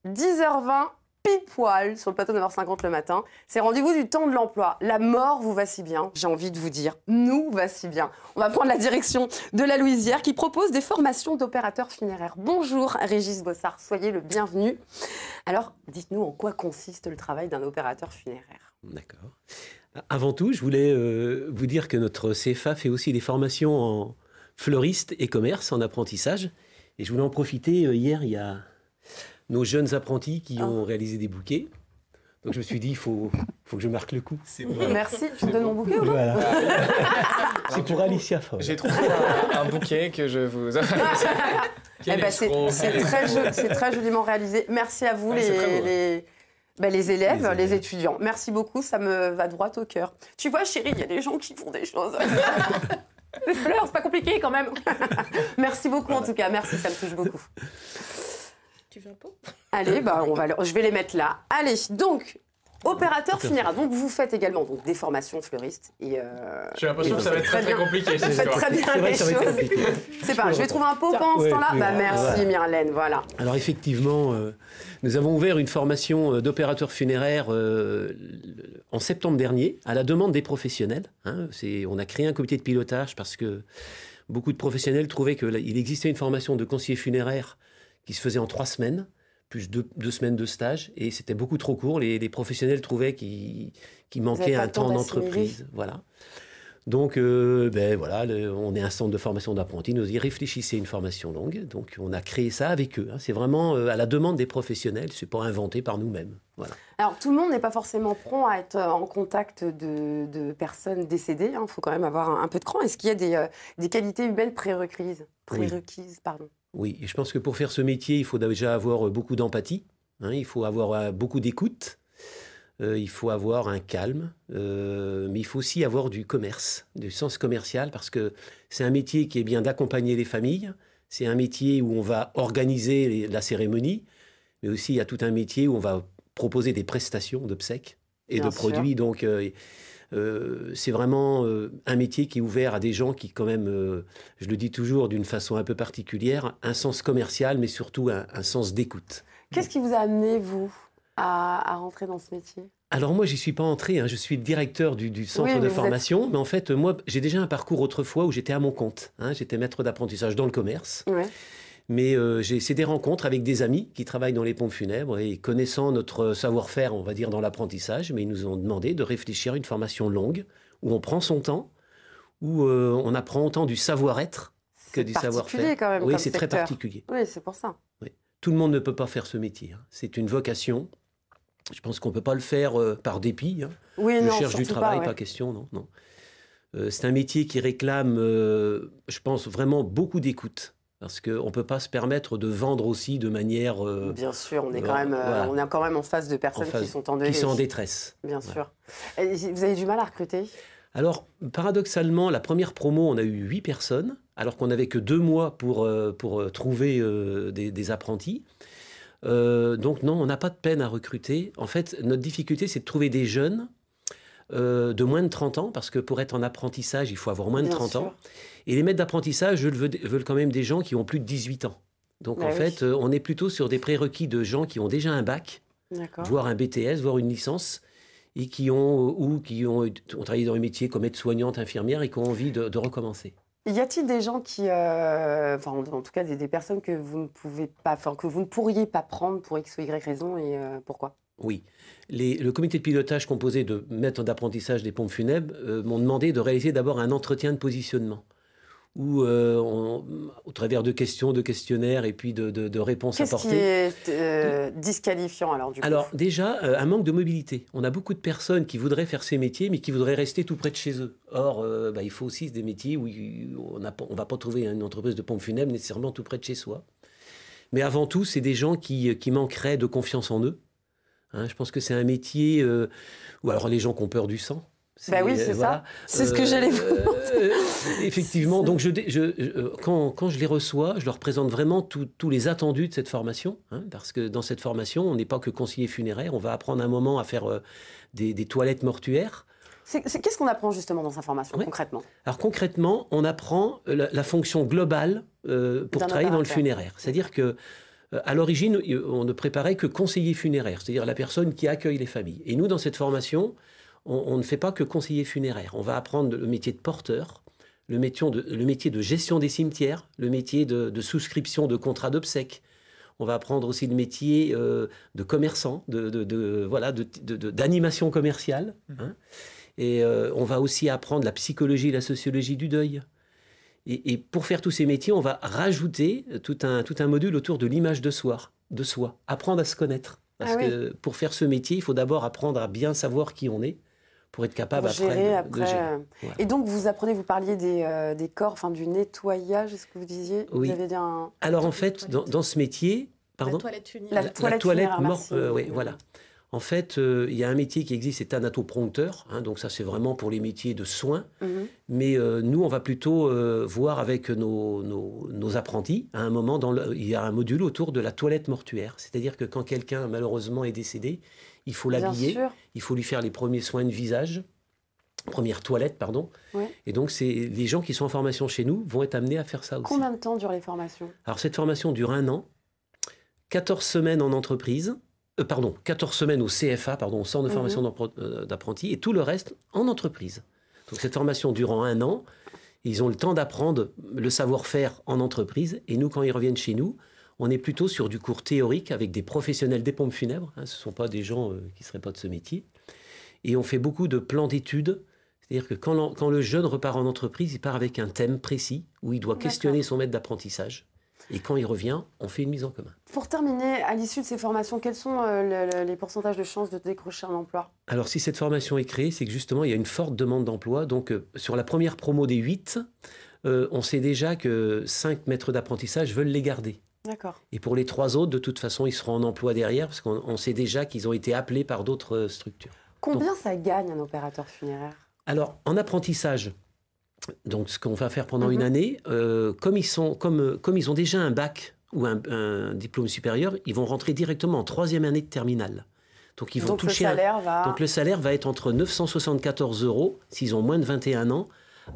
10h20, pile poil, sur le plateau de 9h50 le matin. C'est rendez-vous du temps de l'emploi. La mort vous va si bien, j'ai envie de vous dire, nous va si bien. On va prendre la direction de la Louisière qui propose des formations d'opérateurs funéraires. Bonjour Régis Bossard, soyez le bienvenu. Alors, dites-nous en quoi consiste le travail d'un opérateur funéraire. D'accord. Avant tout, je voulais vous dire que notre CFA fait aussi des formations en fleuriste et commerce, en apprentissage. Et je voulais en profiter. Hier, il y a nos jeunes apprentis qui ont réalisé des bouquets. Donc je me suis dit, il faut que je marque le coup. Merci, tu me donnes mon bouquet ou pas? Voilà. C'est pour Alicia Faure. J'ai trouvé un bouquet que je vous... Eh ben, c'est très joliment réalisé. Merci à vous, les élèves, les étudiants. Merci beaucoup, ça me va droit au cœur. Tu vois, chérie, il y a des gens qui font des choses. Les fleurs, c'est pas compliqué quand même. Merci beaucoup en tout cas, merci, ça me touche beaucoup. Tu veux un pot? Allez, bah, je vais les mettre là. Allez, donc, opérateur funéraire. Donc, vous faites également donc, des formations fleuristes. J'ai l'impression que ça va être très compliqué. Vous faites très bien les choses. C'est pas grave, je vais trouver un pot pendant ce temps-là. Bah, merci Myrlène, voilà. Alors effectivement, nous avons ouvert une formation d'opérateur funéraire en septembre dernier, à la demande des professionnels. Hein. On a créé un comité de pilotage parce que beaucoup de professionnels trouvaient qu'il existait une formation de conseiller funéraire qui se faisait en 3 semaines, plus 2 semaines de stage, et c'était beaucoup trop court. Les professionnels trouvaient qu'il manquait un temps d'entreprise. Voilà. Donc, voilà, on est un centre de formation d'apprentis, nous y réfléchissez une formation longue, donc on a créé ça avec eux. Hein. C'est vraiment à la demande des professionnels, c'est pas inventé par nous-mêmes. Voilà. Alors, tout le monde n'est pas forcément prompt à être en contact de personnes décédées. Il faut quand même avoir un peu de cran. Est-ce qu'il y a des qualités humaines prérequises, pardon. Oui, et je pense que pour faire ce métier, il faut déjà avoir beaucoup d'empathie, hein, il faut avoir beaucoup d'écoute, il faut avoir un calme, mais il faut aussi avoir du commerce, du sens commercial, parce que c'est un métier qui est bien d'accompagner les familles, c'est un métier où on va organiser la cérémonie, mais aussi il y a tout un métier où on va proposer des prestations d'obsèques et de produits, donc... c'est vraiment un métier qui est ouvert à des gens qui, quand même, je le dis toujours d'une façon un peu particulière, un sens commercial, mais surtout un sens d'écoute. Qu'est-ce qui vous a amené, vous, à rentrer dans ce métier? Alors moi, j'y suis pas entré, hein. Je suis le directeur du centre de formation, mais en fait, moi, j'ai déjà un parcours autrefois où j'étais à mon compte. Hein. J'étais maître d'apprentissage dans le commerce. Ouais. Mais c'est des rencontres avec des amis qui travaillent dans les pompes funèbres et connaissant notre savoir-faire, on va dire, dans l'apprentissage, mais ils nous ont demandé de réfléchir à une formation longue où on prend son temps, où on apprend autant du savoir-être que du savoir-faire. C'est particulier quand même. Oui, c'est très particulier. Oui, c'est pour ça. Oui. Tout le monde ne peut pas faire ce métier. Hein. C'est une vocation. Je pense qu'on ne peut pas le faire par dépit. Hein. Oui, je cherche du travail, pas question, non. C'est un métier qui réclame, je pense, vraiment beaucoup d'écoute. Parce qu'on ne peut pas se permettre de vendre aussi de manière... Bien sûr, on est quand même en face de personnes qui sont en qui sont en détresse. Bien sûr. Et vous avez du mal à recruter? Alors, paradoxalement, la première promo, on a eu 8 personnes, alors qu'on n'avait que 2 mois pour trouver des apprentis. Donc non, on n'a pas de peine à recruter. En fait, notre difficulté, c'est de trouver des jeunes de moins de 30 ans, parce que pour être en apprentissage, il faut avoir moins de 30 ans. Et les maîtres d'apprentissage veulent quand même des gens qui ont plus de 18 ans. Donc en fait, on est plutôt sur des prérequis de gens qui ont déjà un bac, voire un BTS, voire une licence, et qui ont travaillé dans les métiers comme aide-soignante, infirmière, et qui ont envie de recommencer. Y a-t-il des gens qui, en tout cas des personnes que vous ne pourriez pas prendre pour X ou Y raison, et pourquoi? Oui. Le comité de pilotage composé de maîtres d'apprentissage des pompes funèbres m'ont demandé de réaliser d'abord un entretien de positionnement où, au travers de questions, de questionnaires et puis de réponses apportées... Qu'est-ce qui est disqualifiant alors du coup? Alors déjà, un manque de mobilité. On a beaucoup de personnes qui voudraient faire ces métiers mais qui voudraient rester tout près de chez eux. Or, il faut aussi des métiers où on ne va pas trouver une entreprise de pompes funèbres nécessairement tout près de chez soi. Mais avant tout, c'est des gens qui manqueraient de confiance en eux. Hein, je pense que c'est un métier ou alors les gens qui ont peur du sang. Ben oui, c'est ça. C'est ce que j'allais vous demander. Effectivement. Donc, quand je les reçois, je leur présente vraiment tous les attendus de cette formation. Hein, parce que dans cette formation, on n'est pas que conseiller funéraire. On va apprendre un moment à faire des toilettes mortuaires. Qu'est-ce qu'on apprend justement dans sa formation, concrètement? Alors, concrètement, on apprend la fonction globale pour travailler dans le funéraire. C'est-à-dire que À l'origine, on ne préparait que conseiller funéraire, c'est-à-dire la personne qui accueille les familles. Et nous, dans cette formation, on ne fait pas que conseiller funéraire. On va apprendre le métier de porteur, le métier de gestion des cimetières, le métier de souscription de contrats d'obsèques. On va apprendre aussi le métier de commerçant, d'animation commerciale. Hein. Et on va aussi apprendre la psychologie et la sociologie du deuil. Et pour faire tous ces métiers, on va rajouter tout un module autour de l'image de soi, apprendre à se connaître. Parce que pour faire ce métier, il faut d'abord apprendre à bien savoir qui on est, pour être capable de gérer. Voilà. Et donc, vous parliez des corps, enfin du nettoyage, est-ce que vous disiez? Oui. Vous avez dit Alors en fait, dans ce métier... Pardon? La toilette funéraire. Oui, voilà. En fait, il y a un métier qui existe, c'est thanatoproncteur. Hein, donc ça, c'est vraiment pour les métiers de soins. Mais nous, on va plutôt voir avec nos apprentis. À un moment, il y a un module autour de la toilette mortuaire. C'est-à-dire que quand quelqu'un, malheureusement, est décédé, il faut l'habiller, il faut lui faire les premiers soins de visage, première toilette, pardon. Oui. Et donc, les gens qui sont en formation chez nous vont être amenés à faire ça aussi. Combien de temps durent les formations? Alors, cette formation dure 1 an, 14 semaines en entreprise, 14 semaines au CFA, au Centre de formation d'apprentis, et tout le reste en entreprise. Donc cette formation durant 1 an, ils ont le temps d'apprendre le savoir-faire en entreprise, et nous, quand ils reviennent chez nous, on est plutôt sur du cours théorique avec des professionnels des pompes funèbres, hein, ce ne sont pas des gens qui ne seraient pas de ce métier, et on fait beaucoup de plans d'études, c'est-à-dire que quand le jeune repart en entreprise, il part avec un thème précis, où il doit questionner son maître d'apprentissage. Et quand il revient, on fait une mise en commun. Pour terminer, à l'issue de ces formations, quels sont les pourcentages de chances de décrocher un emploi? Alors, si cette formation est créée, c'est que justement, il y a une forte demande d'emploi. Donc, sur la première promo des 8, on sait déjà que 5 maîtres d'apprentissage veulent les garder. D'accord. Et pour les 3 autres, de toute façon, ils seront en emploi derrière, parce qu'on sait déjà qu'ils ont été appelés par d'autres structures. Combien ça gagne un opérateur funéraire? Alors, en apprentissage... Donc, ce qu'on va faire pendant une année, comme ils ont déjà un bac ou un diplôme supérieur, ils vont rentrer directement en 3e année de terminale. Donc, ils vont toucher Donc, le salaire va être entre 974 € s'ils ont moins de 21 ans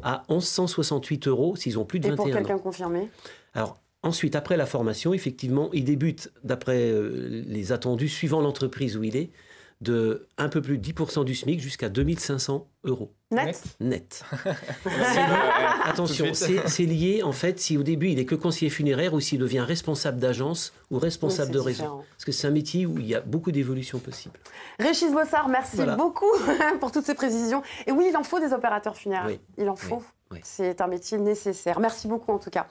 à 1168 € s'ils ont plus de 21 ans. Et pour quelqu'un confirmé? Alors, ensuite, après la formation, effectivement, ils débutent, d'après les attendus, suivant l'entreprise où il est, de un peu plus de 10% du SMIC jusqu'à 2500 €. Net. Attention, c'est lié, en fait, si au début il n'est que conseiller funéraire ou s'il devient responsable d'agence ou responsable de réseau. Parce que c'est un métier où il y a beaucoup d'évolutions possibles. Régis Bossard, merci beaucoup pour toutes ces précisions. Et oui, il en faut des opérateurs funéraires. Oui. Il en faut. Oui. C'est un métier nécessaire. Merci beaucoup en tout cas.